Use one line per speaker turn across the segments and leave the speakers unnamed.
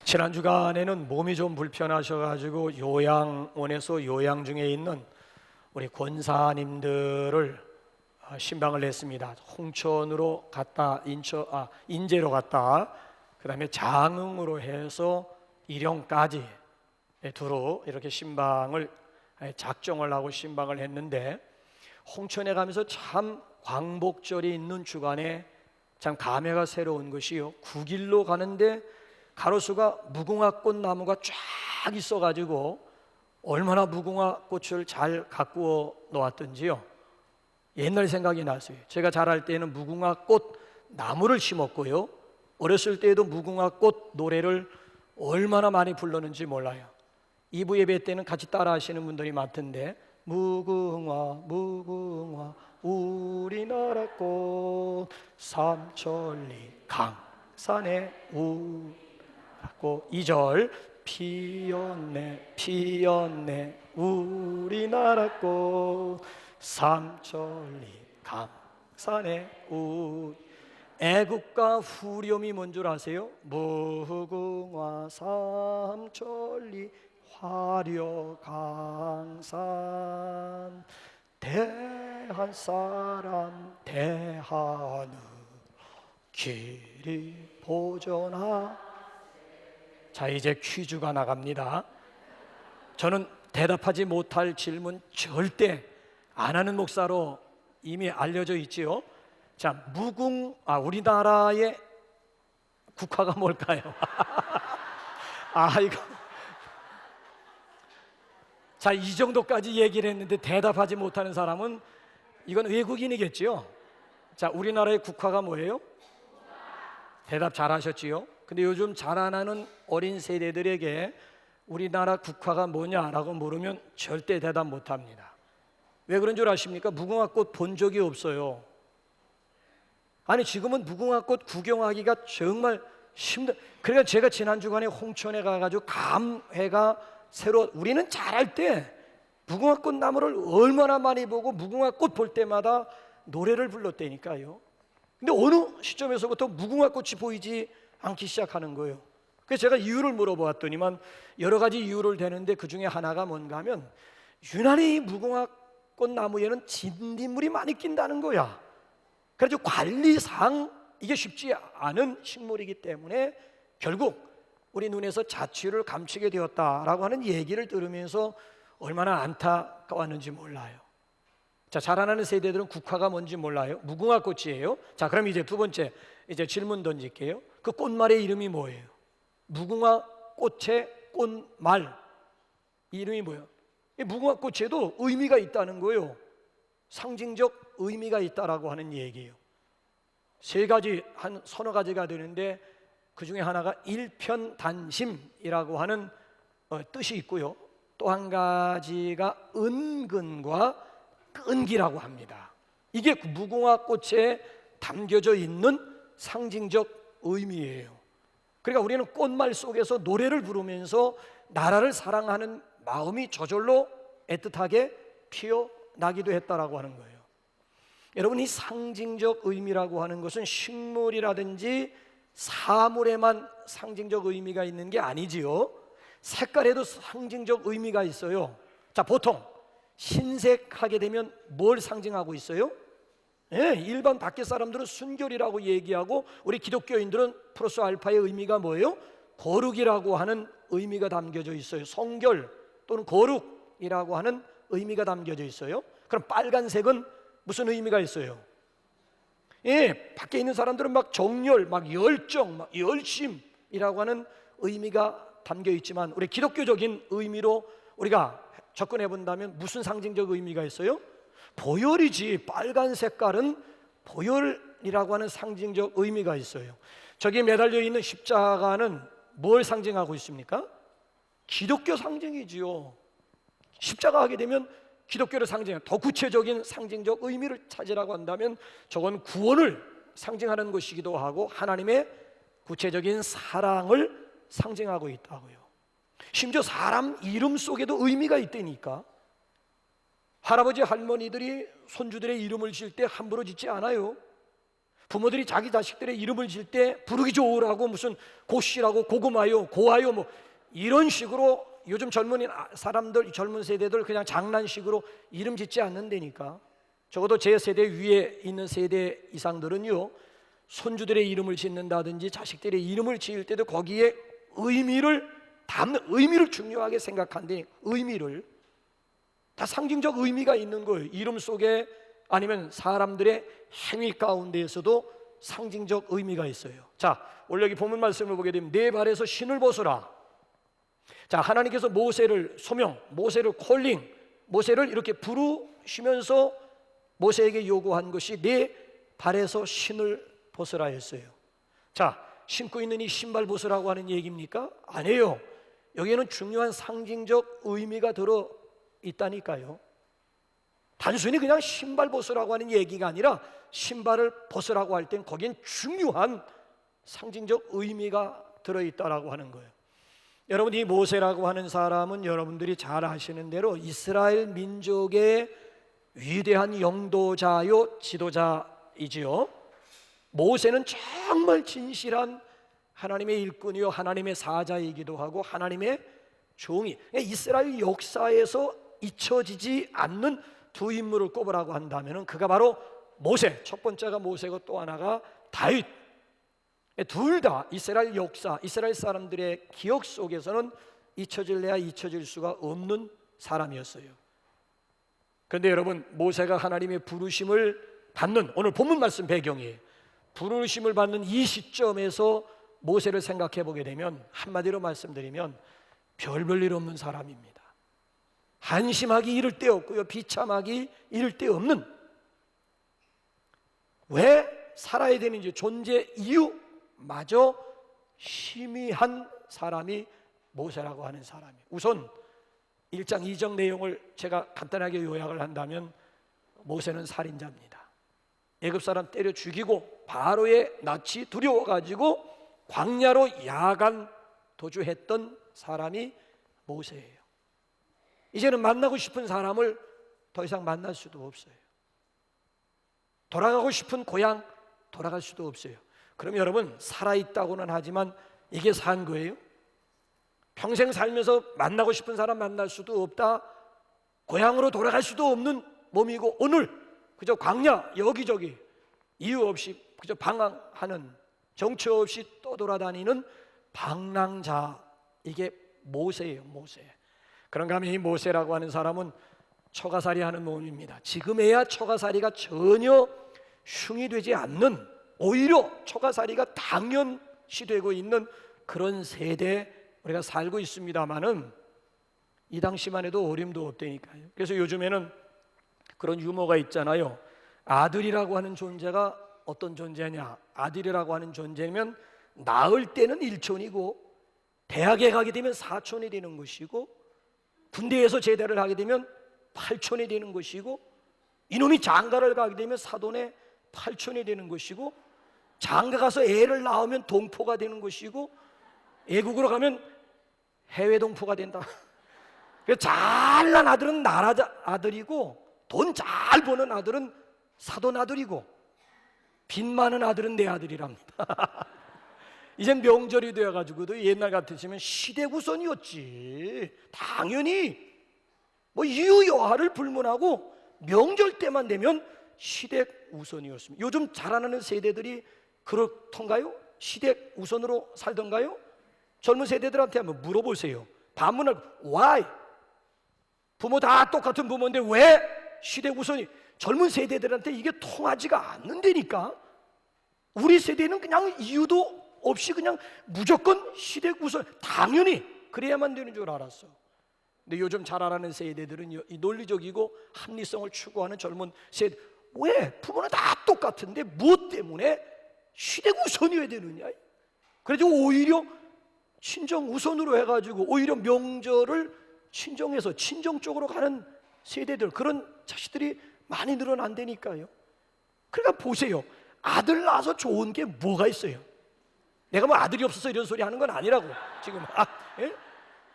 지난 주간에는 몸이 좀 불편하셔가지고 요양원에서 요양 중에 있는 우리 권사님들을 신방을 냈습니다. 홍천으로 갔다 인제로 갔다 그 다음에 장흥으로 해서 일영까지 두루 이렇게 신방을 작정을 하고 신방을 했는데, 홍천에 가면서 참 광복절이 있는 주간에 참 감회가 새로운 것이요, 9길로 가는데 가로수가 무궁화꽃 나무가 쫙 있어가지고 얼마나 무궁화꽃을 잘 가꾸어 놓았던지요, 옛날 생각이 났어요. 제가 자랄 때는 무궁화꽃 나무를 심었고요, 어렸을 때에도 무궁화꽃 노래를 얼마나 많이 불렀는지 몰라요. 2부 예배 때는 같이 따라 하시는 분들이 많던데, 무궁화 무궁화 우리나라 꽃 삼천리 강산에 우 2절 피었네 피었네 우리나라 꽃 삼천리 강산에 우. 애국가 후렴이 뭔 줄 아세요? 무궁화 삼천리 화려강산 대한 사람 대한의 길이 보존하. 자, 이제 퀴즈가 나갑니다. 저는 대답하지 못할 질문 절대 안 하는 목사로 이미 알려져 있지요. 자, 우리나라의 국화가 뭘까요? 이거. 자, 이 정도까지 얘기를 했는데 대답하지 못하는 사람은 이건 외국인이겠지요. 자, 우리나라의 국화가 뭐예요? 대답 잘하셨지요? 근데 요즘 자라나는 어린 세대들에게 우리나라 국화가 뭐냐라고 물으면 절대 대답 못합니다. 왜 그런 줄 아십니까? 무궁화꽃 본 적이 없어요. 아니, 지금은 무궁화꽃 구경하기가 정말 힘들. 그러니까 제가 지난 주간에 홍천에 가가지고 감회가 새로, 우리는 자랄 때 무궁화꽃 나무를 얼마나 많이 보고 무궁화꽃 볼 때마다 노래를 불렀다니까요. 근데 어느 시점에서부터 무궁화꽃이 보이지 않기 시작하는 거예요. 그래서 제가 이유를 물어보았더니만 여러 가지 이유를 대는데 그 중에 하나가 뭔가 하면, 유난히 무궁화꽃 나무에는 진딧물이 많이 낀다는 거야. 그래서 관리상 이게 쉽지 않은 식물이기 때문에 결국 우리 눈에서 자취를 감추게 되었다라고 하는 얘기를 들으면서 얼마나 안타까웠는지 몰라요. 자, 자라나는 세대들은 국화가 뭔지 몰라요. 무궁화꽃이에요. 자, 그럼 이제 두 번째 이제 질문 던질게요. 그 꽃말의 이름이 뭐예요? 무궁화꽃의 꽃말 이름이 뭐예요? 이 무궁화꽃에도 의미가 있다는 거예요. 상징적 의미가 있다라고 하는 얘기예요. 세 가지, 한 서너 가지가 되는데 그 중에 하나가 일편단심이라고 하는 뜻이 있고요, 또 한 가지가 은근과 끈기라고 합니다. 이게 무궁화꽃에 담겨져 있는 상징적 의미예요. 그러니까 우리는 꽃말 속에서 노래를 부르면서 나라를 사랑하는 마음이 저절로 애틋하게 피어나기도 했다라고 하는 거예요. 여러분, 이 상징적 의미라고 하는 것은 식물이라든지 사물에만 상징적 의미가 있는 게 아니지요. 색깔에도 상징적 의미가 있어요. 자, 보통 흰색 하게 되면 뭘 상징하고 있어요? 일반 밖에 사람들은 순결이라고 얘기하고, 우리 기독교인들은 플러스 알파의 의미가 뭐예요? 거룩이라고 하는 의미가 담겨져 있어요. 성결 또는 거룩이라고 하는 의미가 담겨져 있어요. 그럼 빨간색은 무슨 의미가 있어요? 밖에 있는 사람들은 막 정열, 막 열정, 막 열심이라고 하는 의미가 담겨 있지만, 우리 기독교적인 의미로 우리가 접근해 본다면 무슨 상징적 의미가 있어요? 보혈이지. 빨간 색깔은 보혈이라고 하는 상징적 의미가 있어요. 저기 매달려 있는 십자가는 뭘 상징하고 있습니까? 기독교 상징이지요. 십자가 하게 되면 기독교를 상징하는, 더 구체적인 상징적 의미를 찾으라고 한다면 저건 구원을 상징하는 것이기도 하고 하나님의 구체적인 사랑을 상징하고 있다고요. 심지어 사람 이름 속에도 의미가 있다니까. 할아버지 할머니들이 손주들의 이름을 지을 때 함부로 짓지 않아요. 부모들이 자기 자식들의 이름을 지을 때 부르기 좋으라고 무슨 고씨라고 고구마요 고아요 뭐 이런 식으로 요즘 젊은 사람들, 젊은 세대들 그냥 장난식으로 이름 짓지 않는다니까. 적어도 제 세대 위에 있는 세대 이상들은요, 손주들의 이름을 짓는다든지 자식들의 이름을 지을 때도 거기에 의미를 담는, 의미를 중요하게 생각한다니. 의미를 다 상징적 의미가 있는 거예요. 이름 속에 아니면 사람들의 행위 가운데에서도 상징적 의미가 있어요. 자, 오늘 여기 본문 말씀을 보게 되면 네 발에서 신을 벗으라. 자, 하나님께서 모세를 소명, 모세를 콜링, 모세를 이렇게 부르시면서 모세에게 요구한 것이 네 발에서 신을 벗으라 했어요. 자, 신고 있는 이 신발 벗으라고 하는 얘기입니까? 아니에요. 여기에는 중요한 상징적 의미가 들어 있다니까요. 단순히 그냥 신발 벗으라고 하는 얘기가 아니라 신발을 벗으라고 할 땐 거기엔 중요한 상징적 의미가 들어있다라고 하는 거예요. 여러분, 이 모세라고 하는 사람은 여러분들이 잘 아시는 대로 이스라엘 민족의 위대한 영도자요 지도자이지요. 모세는 정말 진실한 하나님의 일꾼이요 하나님의 사자이기도 하고 하나님의 종이, 이스라엘 역사에서 잊혀지지 않는 두 인물을 꼽으라고 한다면 그가 바로 모세, 첫 번째가 모세고 또 하나가 다윗. 둘 다 이스라엘 역사, 이스라엘 사람들의 기억 속에서는 잊혀질래야 잊혀질 수가 없는 사람이었어요. 그런데 여러분, 모세가 하나님의 부르심을 받는, 오늘 본문 말씀 배경이에요. 부르심을 받는 이 시점에서 모세를 생각해 보게 되면 한마디로 말씀드리면 별 일 없는 사람입니다. 한심하기 이를 데 없고요, 비참하기 이를 데 없는, 왜 살아야 되는지 존재 이유마저 희미한 사람이 모세라고 하는 사람이에요. 우선 1장 2절 내용을 제가 간단하게 요약을 한다면 모세는 살인자입니다. 애굽 사람 때려 죽이고 바로의 낯이 두려워가지고 광야로 야간 도주했던 사람이 모세예요. 이제는 만나고 싶은 사람을 더 이상 만날 수도 없어요. 돌아가고 싶은 고향 돌아갈 수도 없어요. 그럼 여러분, 살아있다고는 하지만 이게 산 거예요? 평생 살면서 만나고 싶은 사람 만날 수도 없다, 고향으로 돌아갈 수도 없는 몸이고 오늘 그저 광야 여기저기 이유 없이 그저 방황하는, 정처 없이 떠돌아다니는 방랑자, 이게 모세예요. 모세. 그런가 하면 이 모세라고 하는 사람은 처가살이 하는 몸입니다. 지금에야 처가살이가 전혀 흉이 되지 않는, 오히려 처가살이가 당연시되고 있는 그런 세대에 우리가 살고 있습니다마는 이 당시만 해도 어림도 없다니까요. 그래서 요즘에는 그런 유머가 있잖아요. 아들이라고 하는 존재가 어떤 존재냐, 아들이라고 하는 존재면 낳을 때는 일촌이고 대학에 가게 되면 사촌이 되는 것이고 군대에서 제대를 하게 되면 팔촌이 되는 것이고 이놈이 장가를 가게 되면 사돈의 팔촌이 되는 것이고 장가 가서 애를 낳으면 동포가 되는 것이고 애국으로 가면 해외 동포가 된다. 잘난 아들은 나라 아들이고 돈 잘 버는 아들은 사돈 아들이고 빚 많은 아들은 내 아들이랍니다. 이젠 명절이 되어가지고도 옛날 같으시면 시대구선이었지. 당연히 뭐 이유 여하를 불문하고 명절 때만 되면 시댁우선이었습니다. 요즘 자라나는 세대들이 그렇던가요? 시댁우선으로 살던가요? 젊은 세대들한테 한번 물어보세요. 반문을 why? 부모 다 똑같은 부모인데 왜 시댁우선이? 젊은 세대들한테 이게 통하지가 않는다니까. 우리 세대는 그냥 이유도 없이 그냥 무조건 시댁우선, 당연히 그래야만 되는 줄 알았어. 근데 요즘 자라나는 세대들은 이 논리적이고 합리성을 추구하는 젊은 세대, 왜? 부모는 다 똑같은데 무엇 때문에 시댁우선이어야 되느냐? 그래서 오히려 친정우선으로 해가지고 오히려 명절을 친정에서 친정 쪽으로 가는 세대들, 그런 자식들이 많이 늘어난다니까요. 그러니까 보세요. 아들 낳아서 좋은 게 뭐가 있어요? 내가 뭐 아들이 없어서 이런 소리 하는 건 아니라고 지금. 예?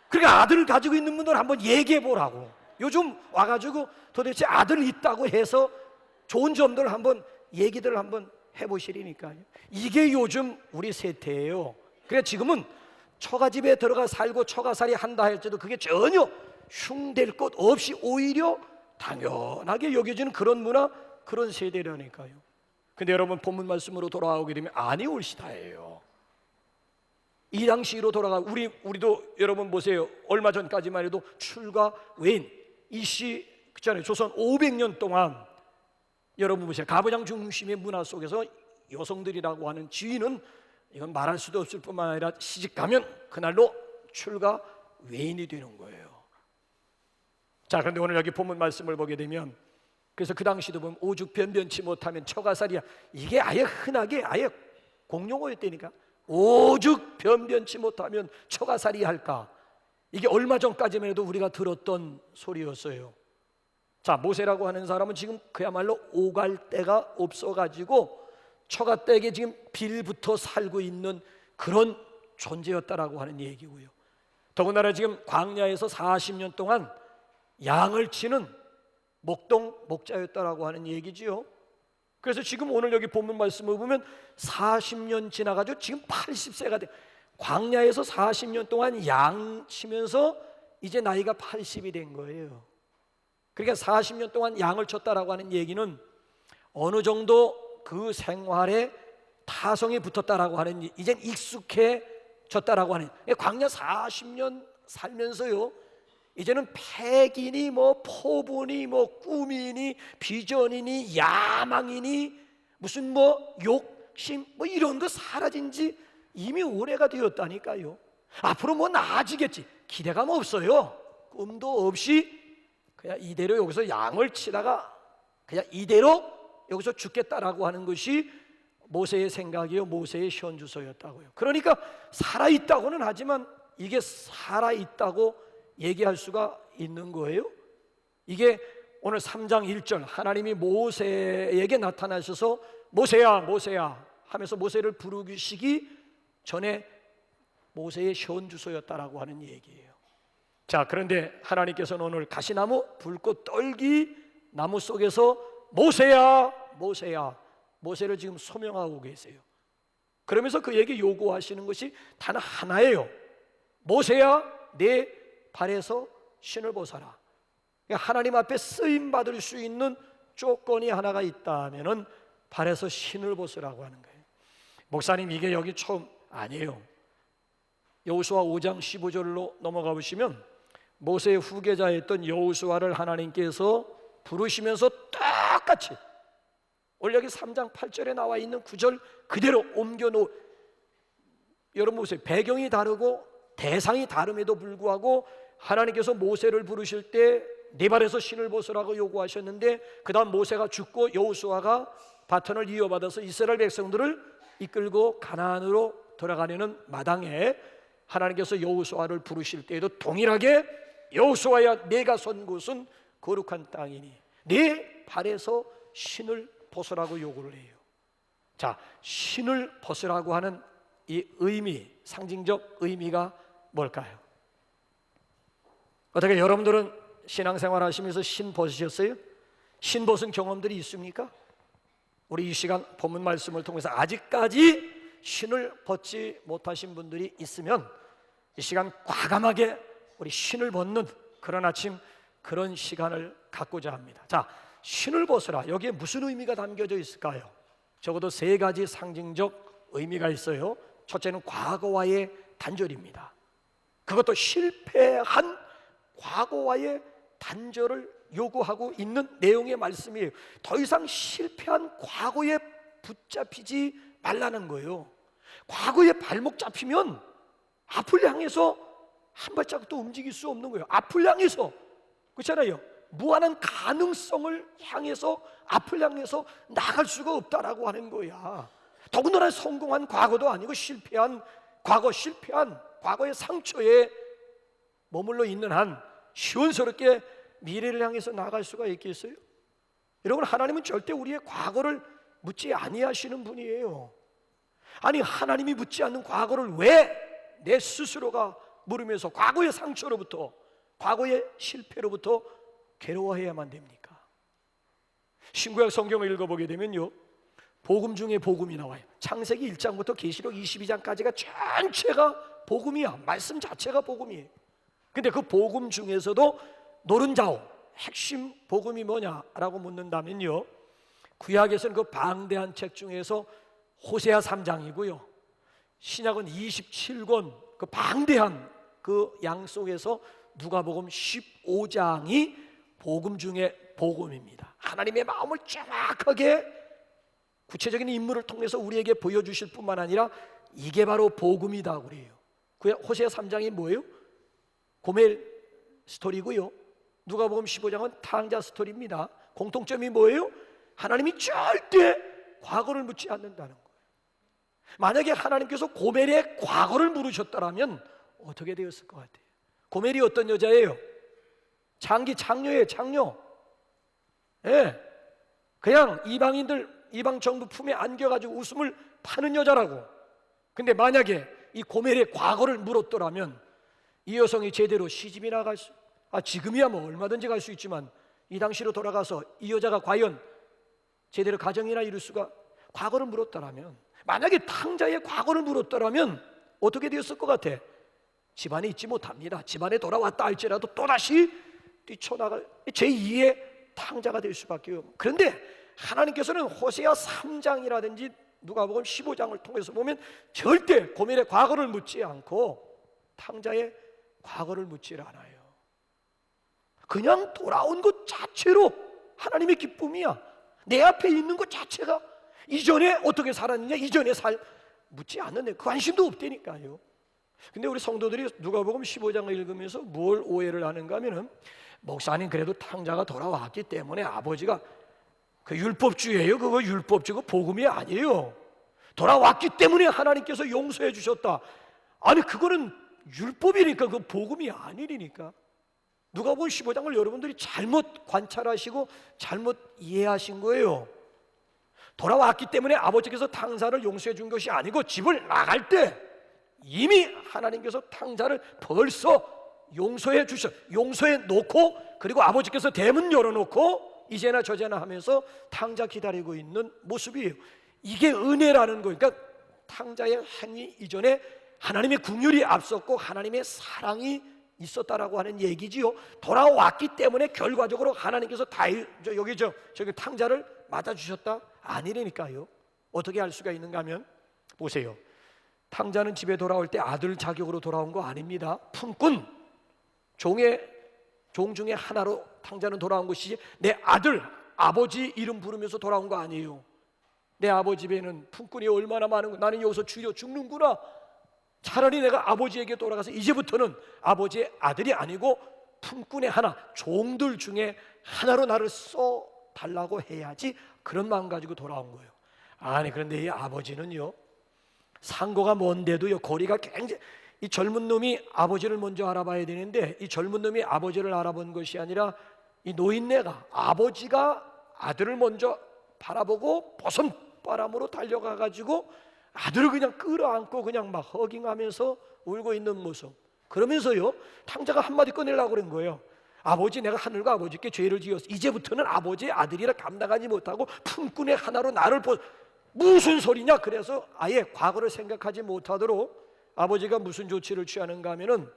그러니까 아들을 가지고 있는 분들 한번 얘기해 보라고. 요즘 와가지고 도대체 아들 있다고 해서 좋은 점들 한번 얘기들을 한번 해보시리니까요. 이게 요즘 우리 세태예요. 그래 지금은 처가집에 들어가 살고 처가살이 한다 할지도 그게 전혀 흉될 것 없이 오히려 당연하게 여겨지는 그런 문화, 그런 세대라니까요. 근데 여러분 본문 말씀으로 돌아오게 되면 아니 올시다예요. 이 당시로 돌아가 우리도 여러분 보세요. 얼마 전까지만 해도 출가 외인 이씨 그잖아요. 조선 500년 동안 여러분 보세요. 가부장 중심의 문화 속에서 여성들이라고 하는 지위는 이건 말할 수도 없을 뿐만 아니라 시집 가면 그날로 출가 외인이 되는 거예요. 자, 그런데 오늘 여기 본문 말씀을 보게 되면 그래서 그 당시도 보면 오죽 변변치 못하면 처가살이야. 이게 아예 흔하게 아예 공용어였다니까. 오죽 변변치 못하면 처가살이 할까. 이게 얼마 전까지만 해도 우리가 들었던 소리였어요. 자, 모세라고 하는 사람은 지금 그야말로 오갈 데가 없어가지고 처가댁에 지금 빌붙어 살고 있는 그런 존재였다라고 하는 얘기고요. 더군다나 지금 광야에서 40년 동안 양을 치는 목자였다라고 하는 얘기지요. 그래서 지금 오늘 여기 본문 말씀을 보면 40년 지나가지고 지금 80세가 돼. 광야에서 40년 동안 양 치면서 이제 나이가 80이 된 거예요. 그러니까 40년 동안 양을 쳤다라고 하는 얘기는 어느 정도 그 생활에 타성이 붙었다라고 하는, 이젠 익숙해졌다라고 하는. 광야 40년 살면서요, 이제는 패기니 뭐 포부니 뭐 꿈이니 비전이니 야망이니 무슨 뭐 욕심 뭐 이런 거 사라진 지 이미 오래가 되었다니까요. 앞으로 뭐 나아지겠지 기대감 없어요. 꿈도 없이 그냥 이대로 여기서 양을 치다가 그냥 이대로 여기서 죽겠다라고 하는 것이 모세의 생각이요, 모세의 현주소였다고요. 그러니까 살아있다고는 하지만 이게 살아있다고 얘기할 수가 있는 거예요. 이게 오늘 3장 1절 하나님이 모세에게 나타나셔서 모세야 모세야 하면서 모세를 부르시기 전에 모세의 현주소였다라고 하는 얘기예요. 자, 그런데 하나님께서는 오늘 가시나무 불꽃 떨기 나무 속에서 모세야 모세야 모세를 지금 소명하고 계세요. 그러면서 그에게 요구하시는 것이 단 하나예요. 모세야 내 발에서 신을 벗어라. 하나님 앞에 쓰임 받을 수 있는 조건이 하나가 있다면은 발에서 신을 벗으라고 하는 거예요. 목사님 이게 여기 처음 아니에요. 여호수아 5장 15절로 넘어가 보시면 모세의 후계자였던 여호수아를 하나님께서 부르시면서 똑같이 원래 여기 3장 8절에 나와 있는 구절 그대로 옮겨놓. 여러분 보세요. 배경이 다르고 대상이 다름에도 불구하고 하나님께서 모세를 부르실 때 네 발에서 신을 벗으라고 요구하셨는데 그 다음 모세가 죽고 여호수아가 바톤을 이어받아서 이스라엘 백성들을 이끌고 가나안으로 돌아가려는 마당에 하나님께서 여호수아를 부르실 때에도 동일하게 여호수아야 내가 선 곳은 거룩한 땅이니 네 발에서 신을 벗으라고 요구를 해요. 자, 신을 벗으라고 하는 이 의미, 상징적 의미가 뭘까요? 어떻게 여러분들은 신앙생활 하시면서 신 벗으셨어요? 신 벗은 경험들이 있습니까? 우리 이 시간 본문 말씀을 통해서 아직까지 신을 벗지 못하신 분들이 있으면 이 시간 과감하게 우리 신을 벗는 그런 아침, 그런 시간을 갖고자 합니다. 자, 신을 벗으라. 여기에 무슨 의미가 담겨져 있을까요? 적어도 세 가지 상징적 의미가 있어요. 첫째는 과거와의 단절입니다. 그것도 실패한 과거와의 단절을 요구하고 있는 내용의 말씀이에요. 더 이상 실패한 과거에 붙잡히지 말라는 거예요. 과거에 발목 잡히면 앞을 향해서 한 발자국도 움직일 수 없는 거예요. 앞을 향해서, 그렇잖아요. 무한한 가능성을 향해서 앞을 향해서 나갈 수가 없다라고 하는 거야. 더군다나 성공한 과거도 아니고 실패한 과거의 상처에 머물러 있는 한 시원스럽게 미래를 향해서 나갈 수가 있겠어요? 여러분, 하나님은 절대 우리의 과거를 묻지 아니하시는 분이에요. 아니, 하나님이 묻지 않는 과거를 왜 내 스스로가 물으면서 과거의 상처로부터, 과거의 실패로부터 괴로워해야만 됩니까? 신구약 성경을 읽어보게 되면요, 복음 중에 복음이 나와요. 창세기 1장부터 계시록 22장까지가 전체가 복음이야. 말씀 자체가 복음이에요. 근데 그 복음 중에서도 노른자오, 핵심 복음이 뭐냐라고 묻는다면요, 구약에서는 그 방대한 책 중에서 호세아 3장이고요, 신약은 27권 그 방대한 그 양 속에서 누가복음 15장이 복음 중에 복음입니다. 하나님의 마음을 정확하게 구체적인 인물을 통해서 우리에게 보여주실 뿐만 아니라 이게 바로 복음이다 그래요. 호세아 3장이 뭐예요? 고멜 스토리고요, 누가복음 15장은 탕자 스토리입니다. 공통점이 뭐예요? 하나님이 절대 과거를 묻지 않는다는 거예요. 만약에 하나님께서 고멜의 과거를 물으셨더라면 어떻게 되었을 것 같아요? 고멜이 어떤 여자예요? 장녀예요. 장녀. 예, 그냥 이방 정부 품에 안겨가지고 웃음을 파는 여자라고. 근데 만약에 이 고멜의 과거를 물었더라면 이 여성이 제대로 시집이나 갈 수, 지금이야 뭐 얼마든지 갈 수 있지만 이 당시로 돌아가서 이 여자가 과연 제대로 가정이나 이룰 수가, 과거를 물었더라면, 만약에 탕자의 과거를 물었더라면 어떻게 되었을 것 같아? 집안에 있지 못합니다. 집안에 돌아왔다 할지라도 또다시 뛰쳐나갈 제2의 탕자가 될 수밖에 없어요. 그런데 하나님께서는 호세아 3장이라든지 누가복음 15장을 통해서 보면 절대 고멜의 과거를 묻지 않고 탕자의 과거를 묻지 않아요. 그냥 돌아온 것 자체로 하나님의 기쁨이야. 내 앞에 있는 것 자체가 이전에 어떻게 살았느냐, 이전에 묻지 않는데 관심도 없다니까요. 근데 우리 성도들이 누가복음 15장을 읽으면서 뭘 오해를 하는가 하면은, 목사님 그래도 탕자가 돌아왔기 때문에 아버지가 그 율법주의예요. 그거 율법주의고 복음이 아니에요. 돌아왔기 때문에 하나님께서 용서해 주셨다. 아니 그거는 율법이니까 그 복음이 아니니까. 누가복음 15장을 여러분들이 잘못 관찰하시고 잘못 이해하신 거예요. 돌아왔기 때문에 아버지께서 탕자를 용서해 준 것이 아니고, 집을 나갈 때 이미 하나님께서 탕자를 벌써 용서해 놓고, 그리고 아버지께서 대문 열어놓고 이제나 저제나 하면서 탕자 기다리고 있는 모습이에요. 이게 은혜라는 거예요. 그러니까 탕자의 행위 이전에 하나님의 긍휼이 앞섰고 하나님의 사랑이 있었다라고 하는 얘기지요. 돌아왔기 때문에 결과적으로 하나님께서 저기 탕자를 맞아주셨다? 아니라니까요. 어떻게 알 수가 있는가 하면, 보세요. 탕자는 집에 돌아올 때 아들 자격으로 돌아온 거 아닙니다. 품꾼, 종 중에 하나로 탕자는 돌아온 것이지 내 아들, 아버지 이름 부르면서 돌아온 거 아니에요. 내 아버지 집에는 품꾼이 얼마나 많은 거, 나는 여기서 죽여 죽는구나. 차라리 내가 아버지에게 돌아가서 이제부터는 아버지의 아들이 아니고 품꾼의 하나, 종들 중에 하나로 나를 써달라고 해야지, 그런 마음 가지고 돌아온 거예요. 아니 그런데 이 아버지는요, 상고가 먼데도요, 거리가 굉장히, 이 젊은 놈이 아버지를 먼저 알아봐야 되는데 이 젊은 놈이 아버지를 알아본 것이 아니라 이 노인네가 아버지가 아들을 먼저 바라보고 버선바람으로 달려가 가지고 아들을 그냥 끌어안고 그냥 막 허깅하면서 울고 있는 모습. 그러면서요, 탕자가 한마디 꺼내려고 그런 거예요. 아버지, 내가 하늘과 아버지께 죄를 지었어. 이제부터는 아버지의 아들이라 감당하지 못하고 품꾼의 하나로 나를 무슨 소리냐. 그래서 아예 과거를 생각하지 못하도록 아버지가 무슨 조치를 취하는가 하면은,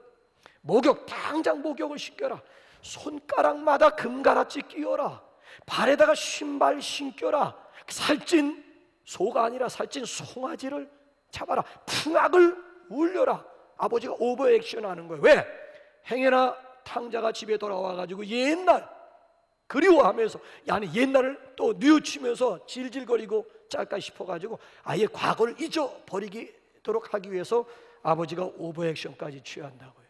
당장 목욕을 시켜라. 손가락마다 금가락지 끼워라. 발에다가 신발 신겨라. 살찐 소가 아니라 살찐 송아지를 잡아라. 풍악을 울려라. 아버지가 오버 액션 하는 거예요. 왜? 행여나 탕자가 집에 돌아와가지고 옛날 그리워하면서, 아니 옛날을 또 뉘우치면서 질질거리고 짤까 싶어가지고 아예 과거를 잊어버리도록 하기 위해서 아버지가 오버 액션까지 취한다고요.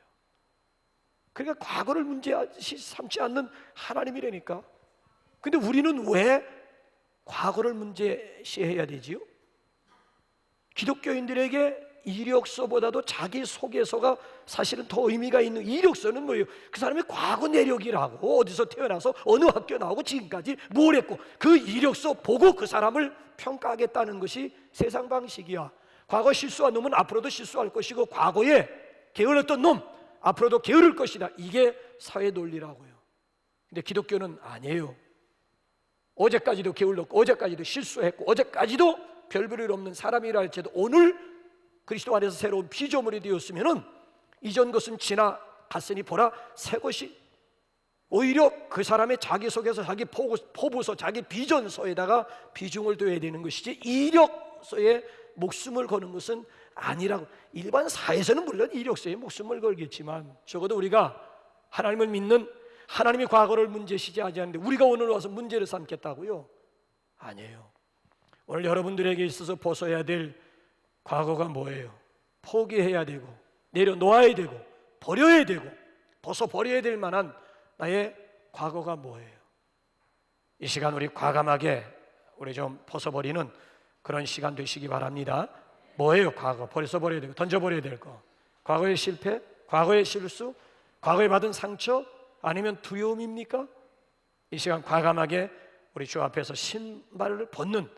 그러니까 과거를 문제 삼지 않는 하나님이라니까. 근데 우리는 왜 과거를 문제시해야 되지요? 기독교인들에게 이력서보다도 자기 소개서가 사실은 더 의미가 있는, 이력서는 뭐예요? 그 사람의 과거 내력이라고, 어디서 태어나서 어느 학교 나오고 지금까지 뭘 했고, 그 이력서 보고 그 사람을 평가하겠다는 것이 세상 방식이야. 과거 실수한 놈은 앞으로도 실수할 것이고, 과거에 게을렀던 놈 앞으로도 게으를 것이다. 이게 사회 논리라고요. 근데 기독교는 아니에요. 어제까지도 게을렀고 어제까지도 실수했고 어제까지도 별 볼일 없는 사람이라 할지라도 오늘 그리스도 안에서 새로운 피조물이 되었으면은 이전 것은 지나갔으니 보라 새 것이, 오히려 그 사람의 자기 속에서 자기 포부서 자기 비전서에다가 비중을 둬야 되는 것이지 이력서에 목숨을 거는 것은 아니라고. 일반 사회에서는 물론 이력서에 목숨을 걸겠지만 적어도 우리가 하나님을 믿는, 하나님이 과거를 문제시지 않는데 우리가 오늘 와서 문제를 삼겠다고요? 아니에요. 오늘 여러분들에게 있어서 벗어야 될 과거가 뭐예요? 포기해야 되고 내려놓아야 되고 버려야 되고 벗어버려야 될 만한 나의 과거가 뭐예요? 이 시간 우리 과감하게 우리 좀 벗어버리는 그런 시간 되시기 바랍니다. 뭐예요? 과거 벗어버려야 되고 던져버려야 될 거. 과거의 실패, 과거의 실수, 과거에 받은 상처, 아니면 두려움입니까? 이 시간 과감하게 우리 주 앞에서 신발을 벗는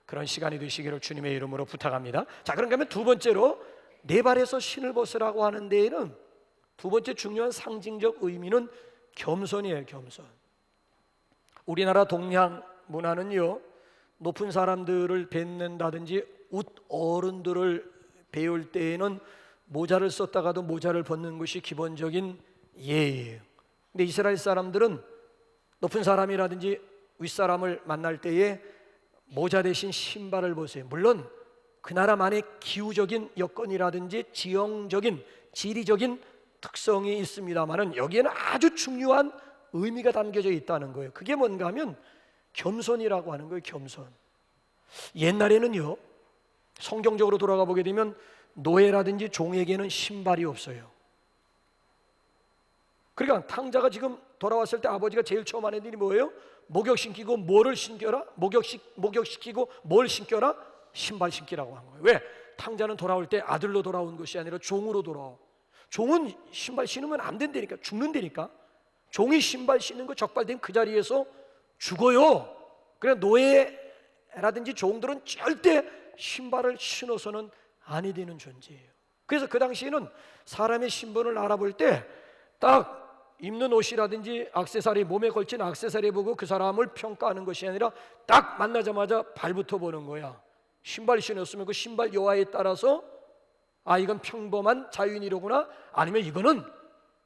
그런 시간이 되시기를 주님의 이름으로 부탁합니다. 자, 그런가 하면 두 번째로 내 발에서 신을 벗으라고 하는 데에는 두 번째 중요한 상징적 의미는 겸손이에요. 겸손. 우리나라 동양 문화는요, 높은 사람들을 뵙는다든지 웃 어른들을 배울 때에는 모자를 썼다가도 모자를 벗는 것이 기본적인 예예요. 근데 이스라엘 사람들은 높은 사람이라든지 윗사람을 만날 때에 모자 대신 신발을 벗어요. 물론 그 나라만의 기후적인 여건이라든지 지형적인 지리적인 특성이 있습니다만은 여기에는 아주 중요한 의미가 담겨져 있다는 거예요. 그게 뭔가 하면 겸손이라고 하는 거예요. 겸손. 옛날에는요, 성경적으로 돌아가 보게 되면 노예라든지 종에게는 신발이 없어요. 그러니까 탕자가 지금 돌아왔을 때 아버지가 제일 처음 하는 일이 뭐예요? 목욕시키고 뭐를 신겨라? 목욕시키고 뭘 신겨라? 신발 신기라고 한 거예요. 왜? 탕자는 돌아올 때 아들로 돌아온 것이 아니라 종으로 돌아와. 종은 신발 신으면 안 된다니까, 죽는다니까. 종이 신발 신는 거 적발되면 그 자리에서 죽어요. 그래 노예라든지 종들은 절대 신발을 신어서는 아니 되는 존재예요. 그래서 그 당시에는 사람의 신분을 알아볼 때 딱 입는 옷이라든지 액세서리, 몸에 걸친 액세서리 보고 그 사람을 평가하는 것이 아니라 딱 만나자마자 발부터 보는 거야. 신발 신었으면 그 신발 여하에 따라서 아, 이건 평범한 자유인이로구나, 아니면 이거는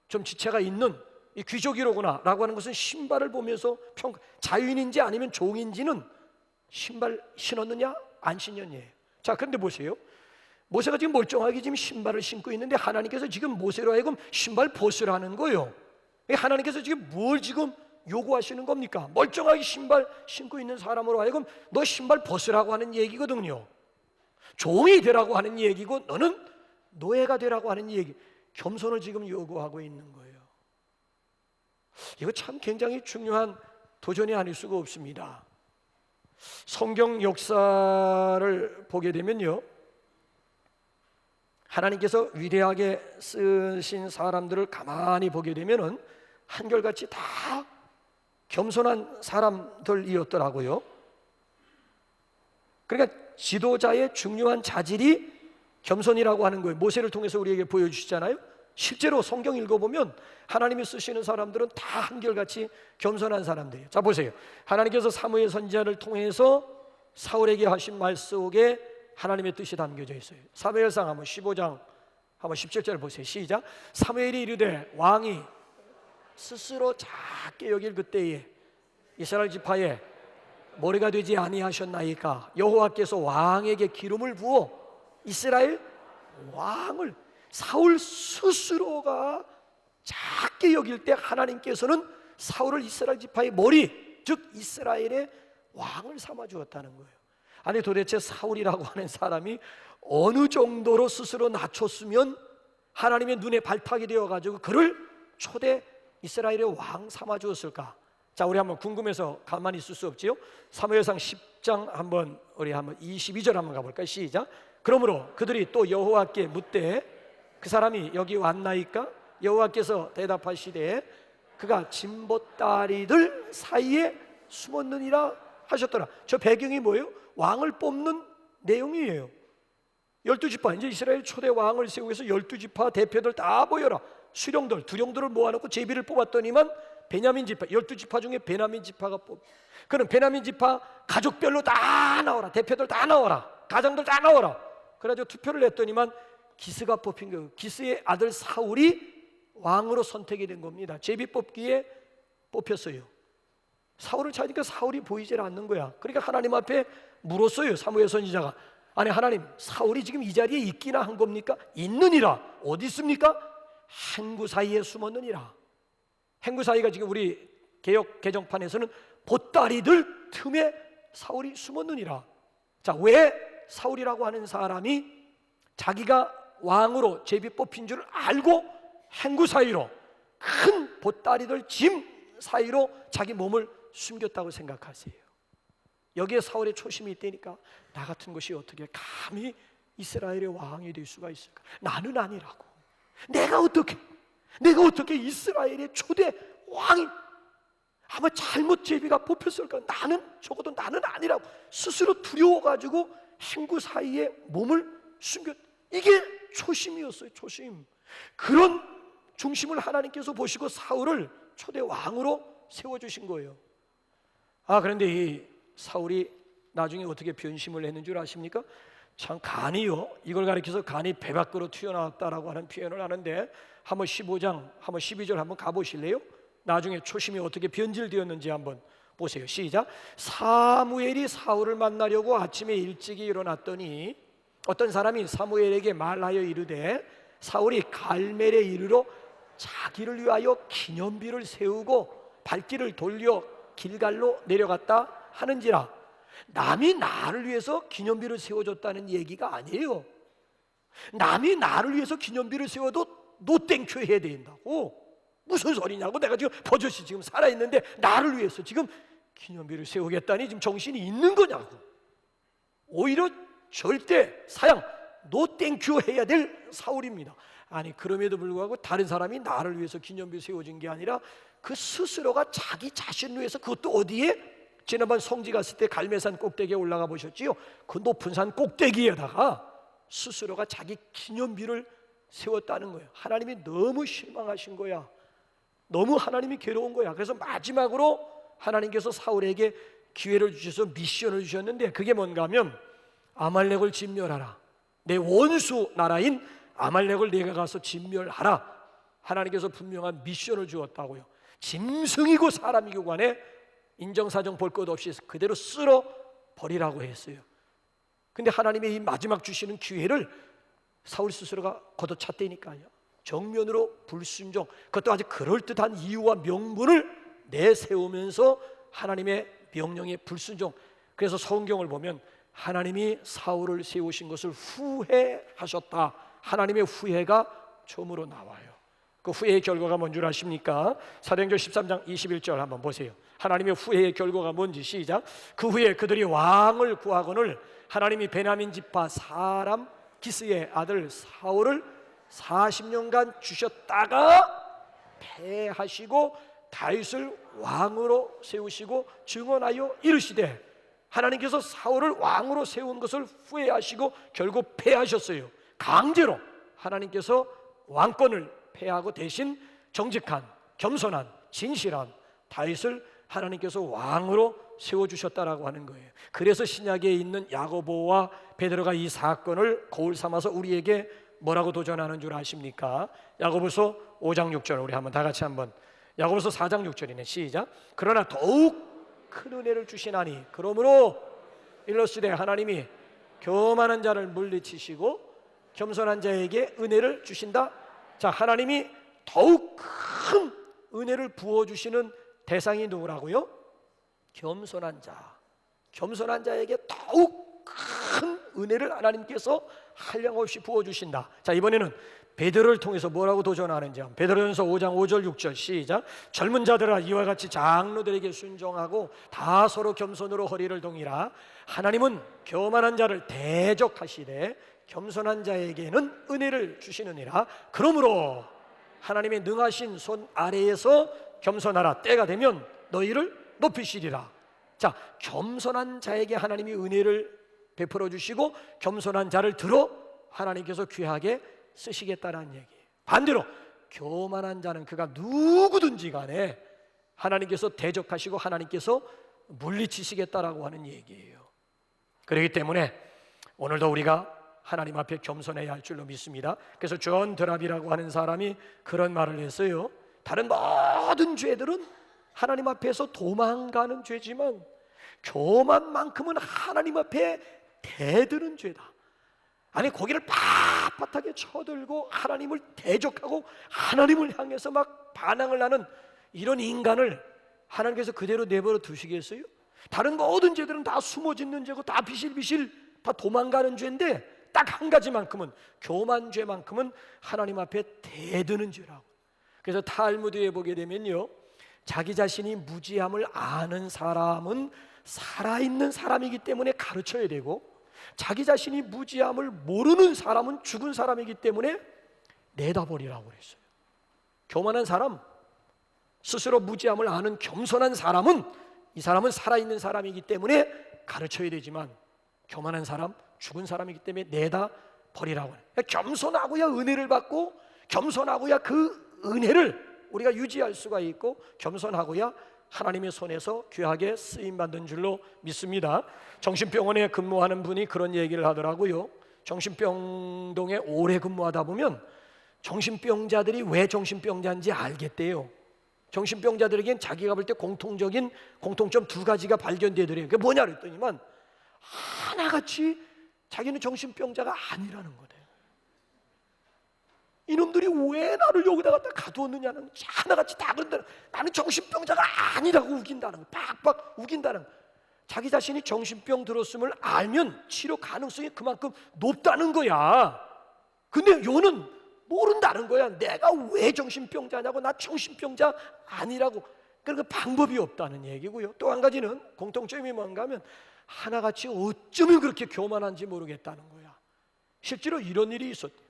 좀 지체가 있는 이 귀족이로구나 라고 하는 것은 신발을 보면서 평가. 자유인인지 아니면 종인지는 신발 신었느냐 안 신었느냐예요. 자, 그런데 보세요. 모세가 지금 멀쩡하게 지금 신발을 신고 있는데 하나님께서 지금 모세로 하여금 신발 벗으라는 거예요. 하나님께서 지금 뭘 지금 요구하시는 겁니까? 멀쩡하게 신발 신고 있는 사람으로 하여금 너 신발 벗으라고 하는 얘기거든요. 종이 되라고 하는 얘기고 너는 노예가 되라고 하는 얘기. 겸손을 지금 요구하고 있는 거예요. 이거 참 굉장히 중요한 도전이 아닐 수가 없습니다. 성경 역사를 보게 되면요, 하나님께서 위대하게 쓰신 사람들을 가만히 보게 되면은 한결같이 다 겸손한 사람들이었더라고요. 그러니까 지도자의 중요한 자질이 겸손이라고 하는 거예요. 모세를 통해서 우리에게 보여주시잖아요. 실제로 성경 읽어보면 하나님이 쓰시는 사람들은 다 한결같이 겸손한 사람들이에요. 자, 보세요. 하나님께서 사무엘 선지자를 통해서 사울에게 하신 말 속에 하나님의 뜻이 담겨져 있어요. 사무엘상 한번 15장 한번 17절 보세요. 시작. 사무엘이 이르되 왕이 스스로 작게 여길 그때에 이스라엘 지파에 머리가 되지 아니하셨나이까. 여호와께서 왕에게 기름을 부어 이스라엘 왕을, 사울 스스로가 작게 여길 때 하나님께서는 사울을 이스라엘 지파의 머리, 즉 이스라엘의 왕을 삼아 주었다는 거예요. 아니 도대체 사울이라고 하는 사람이 어느 정도로 스스로 낮췄으면 하나님의 눈에 발탁이 되어가지고 그를 초대 이스라엘의 왕 삼아 주었을까? 자, 우리 한번 궁금해서 가만히 있을 수 없지요? 사무엘상 10장 한번 우리 한번 22절 한번 가볼까요? 시작. 그러므로 그들이 또 여호와께 묻되 그 사람이 여기 왔나이까? 여호와께서 대답하시되 그가 진보다리들 사이에 숨었느니라 하셨더라. 저 배경이 뭐예요? 왕을 뽑는 내용이에요. 12지파, 이제 이스라엘 초대 왕을 세우기 위해서 12지파 대표들 다 모여라. 수령들, 두령들을 모아놓고 제비를 뽑았더니만 베냐민 지파, 12지파 중에 베냐민 지파가 그럼 베냐민 지파 가족별로 다 나와라, 대표들 다 나와라, 가장들 다 나와라. 그래가지고 투표를 했더니만 기스가 뽑힌 거예요. 기스의 아들 사울이 왕으로 선택이 된 겁니다. 제비뽑기에 뽑혔어요. 사울을 찾으니까 사울이 보이질 않는 거야. 그러니까 하나님 앞에 물었어요. 사무엘 선지자가, 아니 하나님, 사울이 지금 이 자리에 있기나 한 겁니까? 있느니라. 어디 있습니까? 행구 사이에 숨었느니라. 행구 사이가 지금 우리 개역 개정판에서는 보따리들 틈에 사울이 숨었느니라. 자, 왜 사울이라고 하는 사람이 자기가 왕으로 제비 뽑힌 줄 알고 행구 사이로, 큰 보따리들 짐 사이로 자기 몸을 숨겼다고 생각하세요? 여기에 사울의 초심이 있다니까. 나 같은 것이 어떻게 감히 이스라엘의 왕이 될 수가 있을까? 나는 아니라고. 내가 어떻게 이스라엘의 초대 왕이, 아마 잘못 제비가 뽑혔을까? 적어도 나는 아니라고 스스로 두려워가지고 행구 사이에 몸을 숨겼. 이게 초심이었어요. 초심. 그런 중심을 하나님께서 보시고 사울을 초대 왕으로 세워주신 거예요. 그런데 이 사울이 나중에 어떻게 변심을 했는 줄 아십니까? 참, 간이요, 이걸 가리켜서 간이 배 밖으로 튀어나왔다라고 하는 표현을 하는데, 한번 15장, 한번 12절 한번 가보실래요? 나중에 초심이 어떻게 변질되었는지 한번 보세요. 시작. 사무엘이 사울을 만나려고 아침에 일찍이 일어났더니 어떤 사람이 사무엘에게 말하여 이르되, 사울이 갈멜에 이르러 자기를 위하여 기념비를 세우고 발길을 돌려 길갈로 내려갔다 하는지라. 남이 나를 위해서 기념비를 세워줬다는 얘기가 아니에요. 남이 나를 위해서 기념비를 세워도 노땡큐 해야 된다고. 무슨 소리냐고. 내가 지금 버젓이 지금 살아있는데 나를 위해서 지금 기념비를 세우겠다니 지금 정신이 있는 거냐고. 오히려 절대 사양 노땡큐 해야 될 사울입니다. 아니, 그럼에도 불구하고 다른 사람이 나를 위해서 기념비 세워진 게 아니라 그 스스로가 자기 자신을 위해서, 그것도 어디에? 지난번 성지 갔을 때 갈매산 꼭대기에 올라가 보셨지요? 그 높은 산 꼭대기에다가 스스로가 자기 기념비를 세웠다는 거예요. 하나님이 너무 실망하신 거야. 너무 하나님이 괴로운 거야. 그래서 마지막으로 하나님께서 사울에게 기회를 주셔서 미션을 주셨는데, 그게 뭔가 하면 아말렉을 진멸하라. 내 원수 나라인 아말렉을 내가 가서 진멸하라. 하나님께서 분명한 미션을 주었다고요. 짐승이고 사람이고 간에 인정사정 볼 것 없이 그대로 쓸어 버리라고 했어요. 근데 하나님의 이 마지막 주시는 기회를 사울 스스로가 걷어찼다니까요. 정면으로 불순종, 그것도 아주 그럴듯한 이유와 명분을 내세우면서 하나님의 명령에 불순종. 그래서 성경을 보면 하나님이 사울을 세우신 것을 후회하셨다. 하나님의 후회가 처음으로 나와요. 그 후회의 결과가 뭔 줄 아십니까? 사도행전 13장 21절 한번 보세요. 하나님의 후회의 결과가 뭔지 시작. 그 후에 그들이 왕을 구하거늘 하나님이 베냐민 지파 사람 기스의 아들 사울을 40년간 주셨다가 패하시고 다윗을 왕으로 세우시고 증언하여 이르시되, 하나님께서 사울을 왕으로 세운 것을 후회하시고 결국 패하셨어요. 강제로 하나님께서 왕권을 패하고 대신 정직한, 겸손한, 진실한 다윗을 하나님께서 왕으로 세워주셨다라고 하는 거예요. 그래서 신약에 있는 야고보와 베드로가 이 사건을 거울 삼아서 우리에게 뭐라고 도전하는 줄 아십니까? 야고보서 5장 6절 우리 한번 다 같이 한번, 야고보서 4장 6절이네. 시작. 그러나 더욱 큰 은혜를 주시나니 그러므로 일러스되 하나님이 교만한 자를 물리치시고 겸손한 자에게 은혜를 주신다. 자, 하나님이 더욱 큰 은혜를 부어주시는 대상이 누구라고요? 겸손한 자. 겸손한 자에게 더욱 큰 은혜를 하나님께서 한량없이 부어주신다. 자, 이번에는 베드로를 통해서 뭐라고 도전하는지 베드로전서 5장 5절 6절 시작. 젊은 자들아 이와 같이 장로들에게 순종하고 다 서로 겸손으로 허리를 동이라. 하나님은 교만한 자를 대적하시되 겸손한 자에게는 은혜를 주시느니라. 그러므로 하나님의 능하신 손 아래에서 겸손하라. 때가 되면 너희를 높이시리라. 자, 겸손한 자에게 하나님이 은혜를 베풀어 주시고 겸손한 자를 들어 하나님께서 귀하게 쓰시겠다는 얘기예요. 반대로 교만한 자는 그가 누구든지 간에 하나님께서 대적하시고 하나님께서 물리치시겠다라고 하는 얘기예요. 그렇기 때문에 오늘도 우리가 하나님 앞에 겸손해야 할 줄로 믿습니다. 그래서 존 드랍이라고 하는 사람이 그런 말을 했어요. 다른 모든 죄들은 하나님 앞에서 도망가는 죄지만 교만만큼은 하나님 앞에 대드는 죄다. 아니, 고개를 빳빳하게 쳐들고 하나님을 대적하고 하나님을 향해서 막 반항을 하는 이런 인간을 하나님께서 그대로 내버려 두시겠어요? 다른 모든 죄들은 다 숨어짓는 죄고 다 비실비실 다 도망가는 죄인데 딱 한 가지만큼은, 교만죄만큼은 하나님 앞에 대드는 죄라고. 그래서 탈무드에 보게 되면요, 자기 자신이 무지함을 아는 사람은 살아있는 사람이기 때문에 가르쳐야 되고, 자기 자신이 무지함을 모르는 사람은 죽은 사람이기 때문에 내다버리라고 그랬어요. 교만한 사람, 스스로 무지함을 아는 겸손한 사람은, 이 사람은 살아있는 사람이기 때문에 가르쳐야 되지만, 교만한 사람, 죽은 사람이기 때문에 내다버리라고 해요. 겸손하고야 은혜를 받고, 겸손하고야 그 은혜를 우리가 유지할 수가 있고, 겸손하고야 하나님의 손에서 귀하게 쓰임받는 줄로 믿습니다. 정신병원에 근무하는 분이 그런 얘기를 하더라고요. 정신병동에 오래 근무하다 보면 정신병자들이 왜 정신병자인지 알겠대요. 정신병자들에겐 자기가 볼 때 공통점 두 가지가 발견되더래요. 그게 뭐냐 그랬더니만 하나같이 자기는 정신병자가 아니라는 거래요. 이놈들이 왜 나를 여기다 갖다 가두었느냐는 하나같이 다 그런다. 나는 정신병자가 아니라고 우긴다는 거, 팍팍 우긴다는 거. 자기 자신이 정신병 들었음을 알면 치료 가능성이 그만큼 높다는 거야. 근데 요는 모른다는 거야. 내가 왜 정신병자냐고, 나 정신병자 아니라고. 그러니까 방법이 없다는 얘기고요. 또 한 가지는 공통점이 뭔가 하면 하나같이 어쩌면 그렇게 교만한지 모르겠다는 거야. 실제로 이런 일이 있었대요.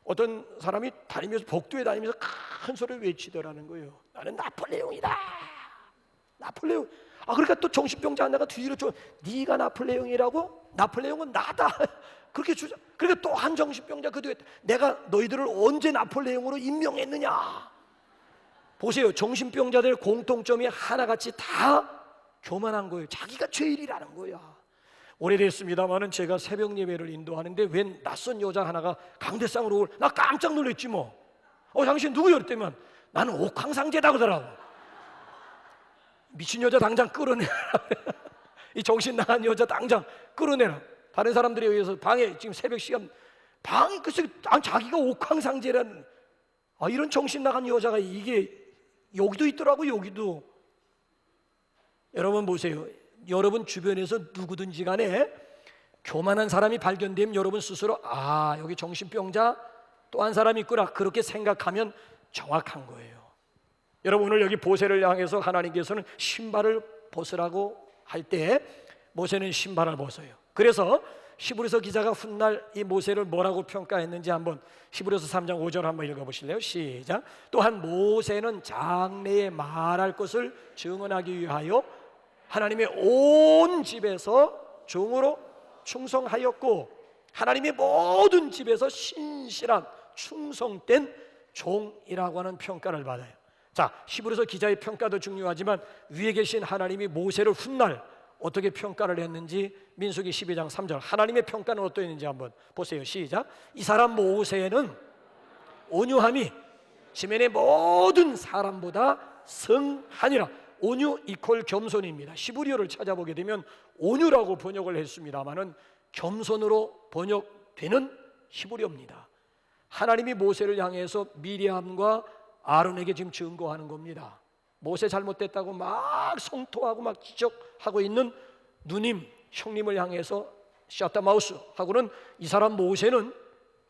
어떤 사람이 다니면서 복도에 다니면서 큰 소리를 외치더라는 거예요. 나는 나폴레옹이다. 나폴레옹. 그러니까 또 정신병자 하나가 뒤로 좀, 네가 나폴레옹이라고? 나폴레옹은 나다. 그렇게 주자. 그러니까 또 한 정신병자 그 뒤에, 내가 너희들을 언제 나폴레옹으로 임명했느냐. 보세요. 정신병자들의 공통점이 하나같이 다 교만한 거예요. 자기가 제일이라는 거야. 오래됐습니다마는 제가 새벽 예배를 인도하는데 웬 낯선 여자 하나가 강대상으로 올, 나 깜짝 놀랐지 뭐. 당신 누구요? 그랬더니 나는 옥황상제다 그러더라고. 미친 여자 당장 끌어내라. 이 정신 나간 여자 당장 끌어내라. 다른 사람들에 의해서 방에 지금 새벽 시간 방에 글쎄 자기가 옥황상제라는 이런 정신 나간 여자가 이게 여기도 있더라고. 여기도. 여러분 보세요. 여러분 주변에서 누구든지 간에 교만한 사람이 발견되면 여러분 스스로 여기 정신병자 또 한 사람이 있구나, 그렇게 생각하면 정확한 거예요. 여러분 오늘 여기 모세를 향해서 하나님께서는 신발을 벗으라고 할 때 모세는 신발을 벗어요. 그래서 히브리서 기자가 훗날 이 모세를 뭐라고 평가했는지 한번 히브리서 3장 5절 한번 읽어보실래요? 시작. 또한 모세는 장래에 말할 것을 증언하기 위하여 하나님의 온 집에서 종으로 충성하였고 하나님의 모든 집에서 신실한 충성된 종이라고 하는 평가를 받아요. 자, 히브리서 기자의 평가도 중요하지만 위에 계신 하나님이 모세를 훗날 어떻게 평가를 했는지 민수기 12장 3절 하나님의 평가는 어떠했는지 한번 보세요. 시작. 이 사람 모세는 온유함이 지면의 모든 사람보다 성하니라. 온유 이퀄 겸손입니다. 히브리어를 찾아보게 되면 온유라고 번역을 했습니다마는 겸손으로 번역되는 히브리어입니다. 하나님이 모세를 향해서 미리암과 아론에게 지금 증거하는 겁니다. 모세 잘못됐다고 막 성토하고 막 지적하고 있는 누님, 형님을 향해서 샤타마우스 하고는 이 사람 모세는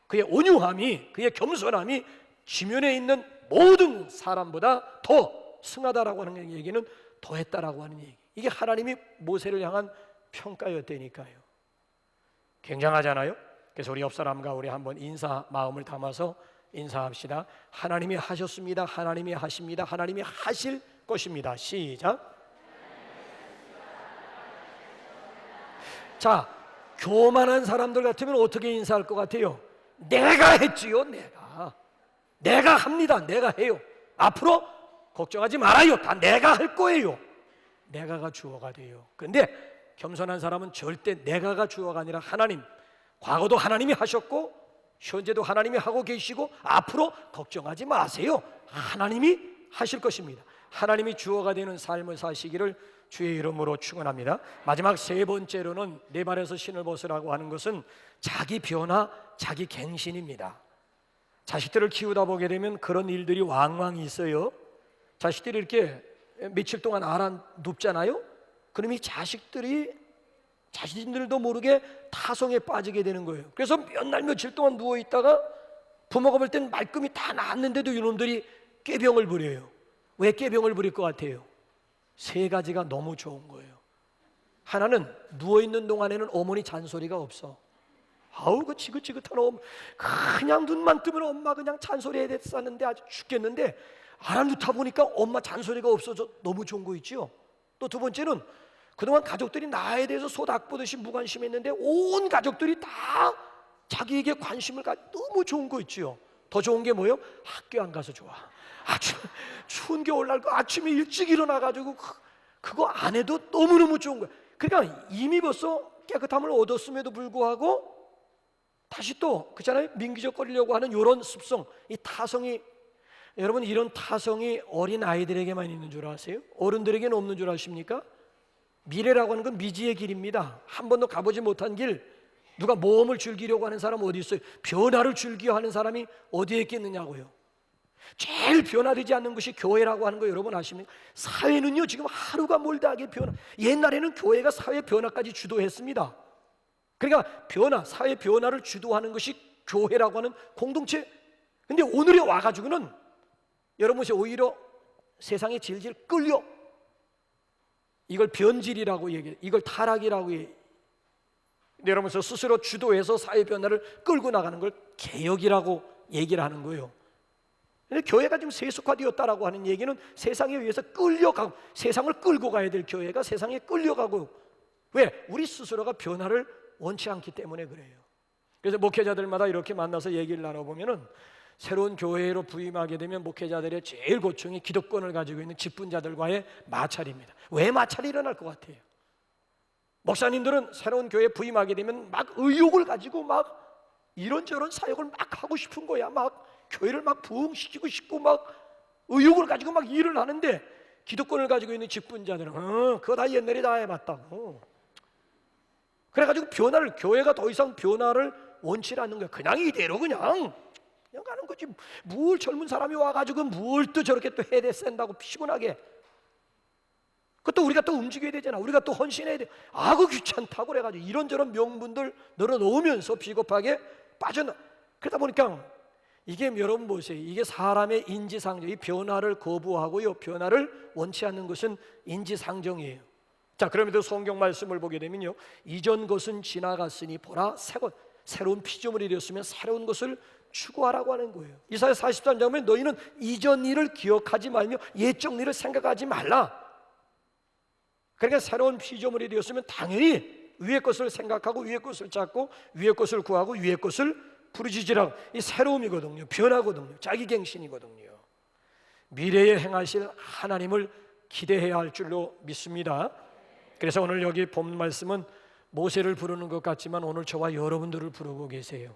그의 온유함이, 그의 겸손함이 지면에 있는 모든 사람보다 더 승하다라고 하는 얘기는 더했다라고 하는 얘기. 이게 하나님이 모세를 향한 평가였다니까요. 굉장하잖아요. 그래서 우리 옆 사람과 우리 한번 인사 마음을 담아서 인사합시다. 하나님이 하셨습니다. 하나님이 하십니다. 하나님이 하실 것입니다. 시작. 자, 교만한 사람들 같으면 어떻게 인사할 것 같아요? 내가 했지요. 내가 합니다. 내가 해요. 앞으로 걱정하지 말아요. 다 내가 할 거예요. 내가가 주어가 돼요. 그런데 겸손한 사람은 절대 내가가 주어가 아니라 하나님, 과거도 하나님이 하셨고 현재도 하나님이 하고 계시고 앞으로 걱정하지 마세요. 하나님이 하실 것입니다. 하나님이 주어가 되는 삶을 사시기를 주의 이름으로 축원합니다. 마지막 세 번째로는 내 발에서 신을 벗으라고 하는 것은 자기 변화, 자기 갱신입니다. 자식들을 키우다 보게 되면 그런 일들이 왕왕 있어요. 자식들이 이렇게 며칠 동안 알아눕잖아요. 그럼 이 자식들이 자신들도 모르게 타성에 빠지게 되는 거예요. 그래서 몇 날 며칠 동안 누워 있다가 부모가 볼 때는 말끔히 다 나았는데도 이놈들이 꾀병을 부려요. 왜 꾀병을 부릴 것 같아요? 세 가지가 너무 좋은 거예요. 하나는 누워있는 동안에는 어머니 잔소리가 없어. 아우 그 지긋지긋한 그냥 눈만 뜨면 엄마 그냥 잔소리해야 됐었는데 아주 죽겠는데 알아놓다 보니까 엄마 잔소리가 없어져 너무 좋은 거 있죠. 또 두 번째는 그동안 가족들이 나에 대해서 소닭 보듯이 무관심했는데 온 가족들이 다 자기에게 관심을 너무 좋은 거 있죠. 더 좋은 게 뭐예요? 학교 안 가서 좋아. 아침 추운 겨울날 그 아침에 일찍 일어나가지고 그거 안 해도 너무너무 좋은 거야. 그러니까 이미 벌써 깨끗함을 얻었음에도 불구하고 다시 또 그잖아요. 민기적거리려고 하는 이런 습성, 이 타성이, 여러분 이런 타성이 어린 아이들에게만 있는 줄 아세요? 어른들에게는 없는 줄 아십니까? 미래라고 하는 건 미지의 길입니다. 한 번도 가보지 못한 길, 누가 모험을 즐기려고 하는 사람 어디 있어요? 변화를 즐기려 하는 사람이 어디에 있겠느냐고요. 제일 변화되지 않는 것이 교회라고 하는 거 여러분 아십니까? 사회는요 지금 하루가 멀다하게 변화. 옛날에는 교회가 사회 변화까지 주도했습니다. 그러니까 변화, 사회 변화를 주도하는 것이 교회라고 하는 공동체. 근데 오늘에 와가지고는 여러분이 오히려 세상에 질질 끌려. 이걸 변질이라고 얘기해요. 이걸 타락이라고 얘기해요. 여러분 스스로 주도해서 사회 변화를 끌고 나가는 걸 개혁이라고 얘기를 하는 거예요. 근데 교회가 지금 세속화되었다라고 하는 얘기는 세상에 의해서 끌려가고, 세상을 끌고 가야 될 교회가 세상에 끌려가고. 왜? 우리 스스로가 변화를 원치 않기 때문에 그래요. 그래서 목회자들마다 이렇게 만나서 얘기를 나눠보면은 새로운 교회로 부임하게 되면 목회자들의 제일 고충이 기득권을 가지고 있는 직분자들과의 마찰입니다. 왜 마찰이 일어날 것 같아요? 목사님들은 새로운 교회에 부임하게 되면 막 의욕을 가지고 막 이런저런 사역을 막 하고 싶은 거야. 막 교회를 막 부흥시키고 싶고 막 의욕을 가지고 막 일을 하는데 기득권을 가지고 있는 직분자들은 그거 다 옛날에 다 해봤다고. 그래가지고 교회가 더 이상 변화를 원치 않는 거야. 그냥 이대로 그냥 가는 거지. 뭘 젊은 사람이 와가지고 뭘 또 저렇게 또 해야 된다고 피곤하게. 그것도 우리가 또 움직여야 되잖아. 우리가 또 헌신해야 돼. 그 귀찮다고 그래가지고 이런저런 명분들 늘어놓으면서 비겁하게 빠져나. 그러다 보니까 이게 여러분 보세요. 이게 사람의 인지상정, 이 변화를 거부하고요, 변화를 원치 않는 것은 인지상정이에요. 자, 그럼에도 성경 말씀을 보게 되면요, 이전 것은 지나갔으니 보라 새로운 피조물이 되었으면 새로운 것을 추구하라고 하는 거예요. 이사야 43장 보면 너희는 이전 일을 기억하지 말며 옛적 일을 생각하지 말라. 그러니까 새로운 피조물이 되었으면 당연히 위의 것을 생각하고 위의 것을 찾고 위의 것을 구하고 위의 것을 부르짖으라고. 이 새로움이거든요. 변화거든요. 자기갱신이거든요. 미래에 행하실 하나님을 기대해야 할 줄로 믿습니다. 그래서 오늘 여기 본 말씀은 모세를 부르는 것 같지만 오늘 저와 여러분들을 부르고 계세요.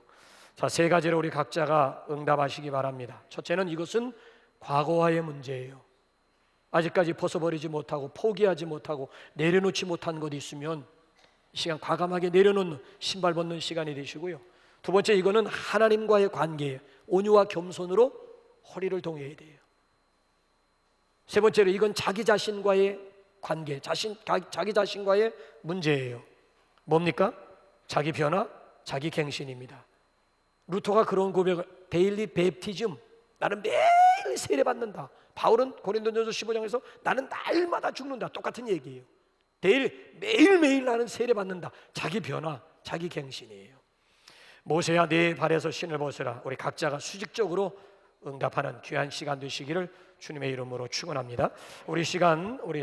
자, 세 가지로 우리 각자가 응답하시기 바랍니다. 첫째는 이것은 과거와의 문제예요. 아직까지 벗어버리지 못하고 포기하지 못하고 내려놓지 못한 것이 있으면 이 시간 과감하게 내려놓는 신발 벗는 시간이 되시고요. 두 번째, 이거는 하나님과의 관계예요. 온유와 겸손으로 허리를 동여야 돼요. 세 번째로 이건 자기 자신과의 관계, 자기 자신과의 문제예요. 뭡니까? 자기 변화, 자기 갱신입니다. 루터가 그런 고백을, 데일리 베프티즘, 나는 매일 세례받는다. 바울은 고린도전서 15장에서 나는 날마다 죽는다. 똑같은 얘기예요. 매일매일 나는 세례받는다. 자기 변화, 자기 갱신이에요. 모세야 내 발에서 신을 벗으라. 우리 각자가 수직적으로 응답하는 귀한 시간 되시기를 주님의 이름으로 축원합니다. 우리 시간 우리